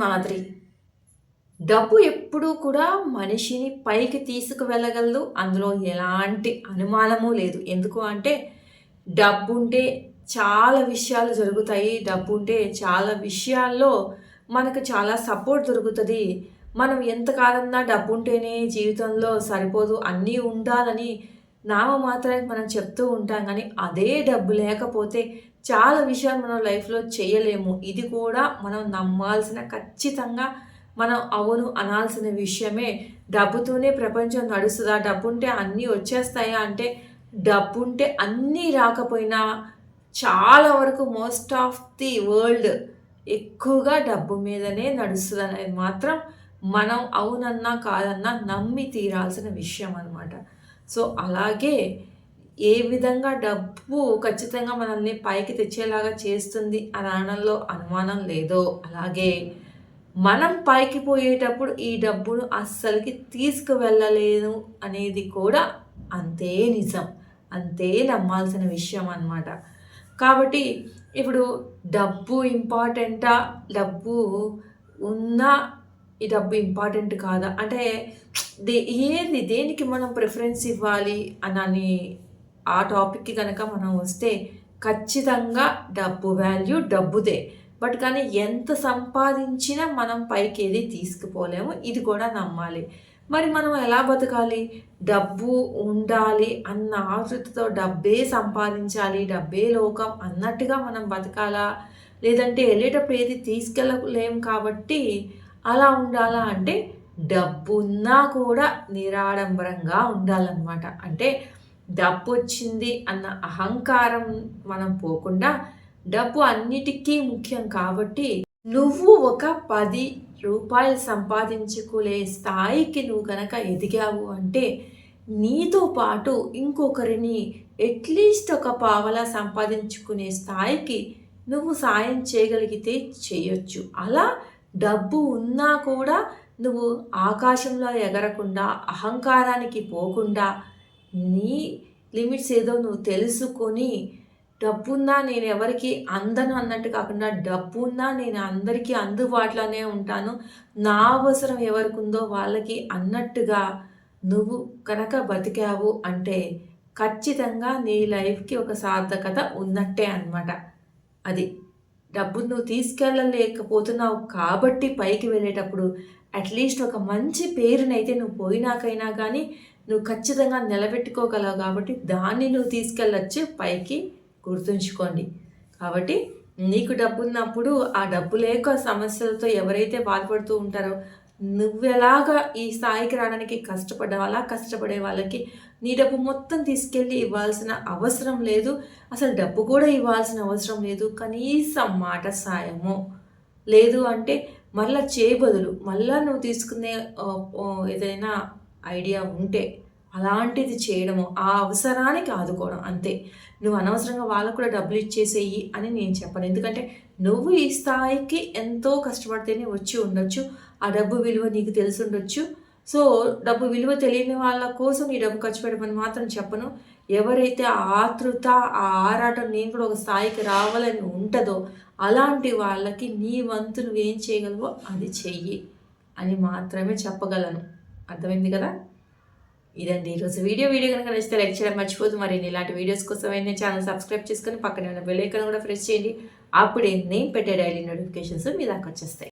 మాదిరి డబ్బు ఎప్పుడూ కూడా మనిషిని పైకి తీసుకువెళ్ళగలదు. అందులో ఎలాంటి అనుమానము లేదు. ఎందుకు అంటే డబ్బుంటే చాలా విషయాలు జరుగుతాయి. డబ్బుంటే చాలా విషయాల్లో మనకు చాలా సపోర్ట్ దొరుకుతది. మనం ఎంత కాదన్నా డబ్బుంటేనే జీవితంలో సరిపోదు, అన్నీ ఉండాలని నామమాత్రానికి మనం చెప్తూ ఉంటాం గానీ, అదే డబ్బు లేకపోతే చాలా విషయాలు మనం లైఫ్‌లో చేయలేము. ఇది కూడా మనం నమ్మాల్సిన ఖచ్చితంగా మనం అవును అనాల్సిన విషయమే. డబ్బుతోనే ప్రపంచం నడుస్తదా? డబ్బుంటే అన్నీ వచ్చేస్తాయా అంటే, డబ్బుంటే అన్నీ రాకపోయినా చాలా వరకు మోస్ట్ ఆఫ్ ది వరల్డ్ ఎక్కువగా డబ్బు మీదనే నడుస్తదనేది మాత్రం మనం అవునన్నా, కాదన్నా నమ్మి తీరాల్సిన విషయం అనమాట. సో, అలాగే ఏ విధంగా డబ్బు ఖచ్చితంగా మనల్ని పైకి తెచ్చేలాగా చేస్తుంది అని అనడంలో అనుమానం లేదో, అలాగే మనం పైకి పోయేటప్పుడు ఈ డబ్బును అస్సలకి తీసుకువెళ్ళలేను అనేది కూడా అంతే నిజం. అంతే నమ్మాల్సిన విషయం అనమాట. కాబట్టి ఇప్పుడు డబ్బు ఇంపార్టెంటా? డబ్బు ఉన్నా ఈ డబ్బు ఇంపార్టెంట్ కాదా? అంటే దే ఏది దేనికి మనం ప్రిఫరెన్స్ ఇవ్వాలి అనని ఆ టాపిక్‌కి గనక మనం వస్తే ఖచ్చితంగా డబ్బు వాల్యూ డబ్బుదే. బట్ కానీ ఎంత సంపాదించినా మనం పైకేది తీసుకుపోలేము. ఇది కూడా నమ్మాలి. మరి మనం ఎలా బతకాలి? డబ్బు ఉండాలి అన్న ఆతృతతో డబ్బే సంపాదించాలి, డబ్బే లోకం అన్నట్టుగా మనం బతకాలా? లేదంటే ఎళ్ళేటప్పుడు ఏది తీసుకెళ్ళలేము కాబట్టి అలా ఉండాలా అంటే డబ్బున్నా కూడా నిరాడంబరంగా ఉండాలనమాట. అంటే డబ్బొచ్చింది అన్న అహంకారం మనం పోకుండా డబ్బు అన్నిటికీ ముఖ్యం కాబట్టి నువ్వు ఒక రూ. 10 సంపాదించుకునే స్థాయికి నువ్వు గనక ఎదిగావు అంటే నీతో పాటు ఇంకొకరిని అట్‌లీస్ట్ ఒక పావలా సంపాదించుకునే స్థాయికి నువ్వు సాయం చేయగలిగితే చేయొచ్చు. అలా డబ్బు ఉన్నా కూడా నువ్వు ఆకాశంలో ఎగరకుండా, అహంకారానికి పోకుండా, నీ లిమిట్స్ ఏదో నువ్వు తెలుసుకొని, డబ్బున్నా నేనెవరికీ అందను అన్నట్టు కాకుండా, డబ్బున్నా నేను అందరికీ అందుబాటులోనే ఉంటాను. నా అవసరం ఎవరికుందో వాళ్ళకి అన్నట్టుగా నువ్వు కనుక బతికావు అంటే, ఖచ్చితంగా నీ లైఫ్‌కి ఒక సార్థకత ఉన్నట్టే అన్నమాట. అది. డబ్బును నువ్వు తీసుకెళ్ళలేకపోతున్నావు కాబట్టి పైకి వెళ్ళేటప్పుడు అట్‌లీస్ట్ ఒక మంచి పేరునైతే నువ్వు పోయినాకైనా గానీ, నువ్వు ఖచ్చితంగా నిలబెట్టుకోగలవు కాబట్టి దాన్ని నువ్వు తీసుకెళ్ళొచ్చు పైకి గుర్తుంచుకోండి. కాబట్టి నీకు డబ్బున్నప్పుడు ఆ డబ్బు లేక సమస్యలతో ఎవరైతే బాధపడుతూ ఉంటారో, నువ్వెలాగా ఈ స్థాయికి రావడానికి కష్టపడ్డావో అలా కష్టపడే వాళ్ళకి నీ డబ్బు మొత్తం తీసుకెళ్ళి ఇవ్వాల్సిన అవసరం లేదు. అసలు డబ్బు కూడా ఇవ్వాల్సిన అవసరం లేదు. కనీసం మాట సాయమో, లేదు అంటే మళ్ళా బదులు మళ్ళా నువ్వు తీసుకునే ఏదైనా ఐడియా ఉంటే అలాంటిది చేయడము, ఆ అవసరానికి ఆదుకోవడం అంతే. నువ్వు అనవసరంగా వాళ్ళకు కూడా డబ్బులు ఇచ్చేసేయి అని నేను చెప్పను. ఎందుకంటే నువ్వు ఈ స్థాయికి ఎంతో కష్టపడితేనే వచ్చి ఉండొచ్చు. ఆ డబ్బు విలువ నీకు తెలిసుండొచ్చు. సో, డబ్బు విలువ తెలియని వాళ్ళ కోసం నీ డబ్బు ఖర్చు పెట్టమని మాత్రం చెప్పను. ఎవరైతే ఆ ఆతృత, ఆ ఆరాటం నేను కూడా ఒక స్థాయికి రావాలని ఉంటదో, అలాంటి వాళ్ళకి నీ వంతు నువ్వేం చేయగలవో అది చెయ్యి అని మాత్రమే చెప్పగలను. అర్థమైంది కదా? ఇదండి ఈరోజు వీడియో. వీడియో కనుక నచ్చితే లైక్ చేయడం మర్చిపోద్దు. మరిన్ని ఇలాంటి వీడియోస్ కోసం వెంటనే ఛానల్ సబ్స్క్రైబ్ చేసుకొని పక్కనే ఉన్న బెల్ ఐకాన్ కూడా ప్రెస్ చేయండి. అప్పుడే నేను పెట్టే డైలీ నోటిఫికేషన్స్ మీ దాకా వచ్చేస్తాయి.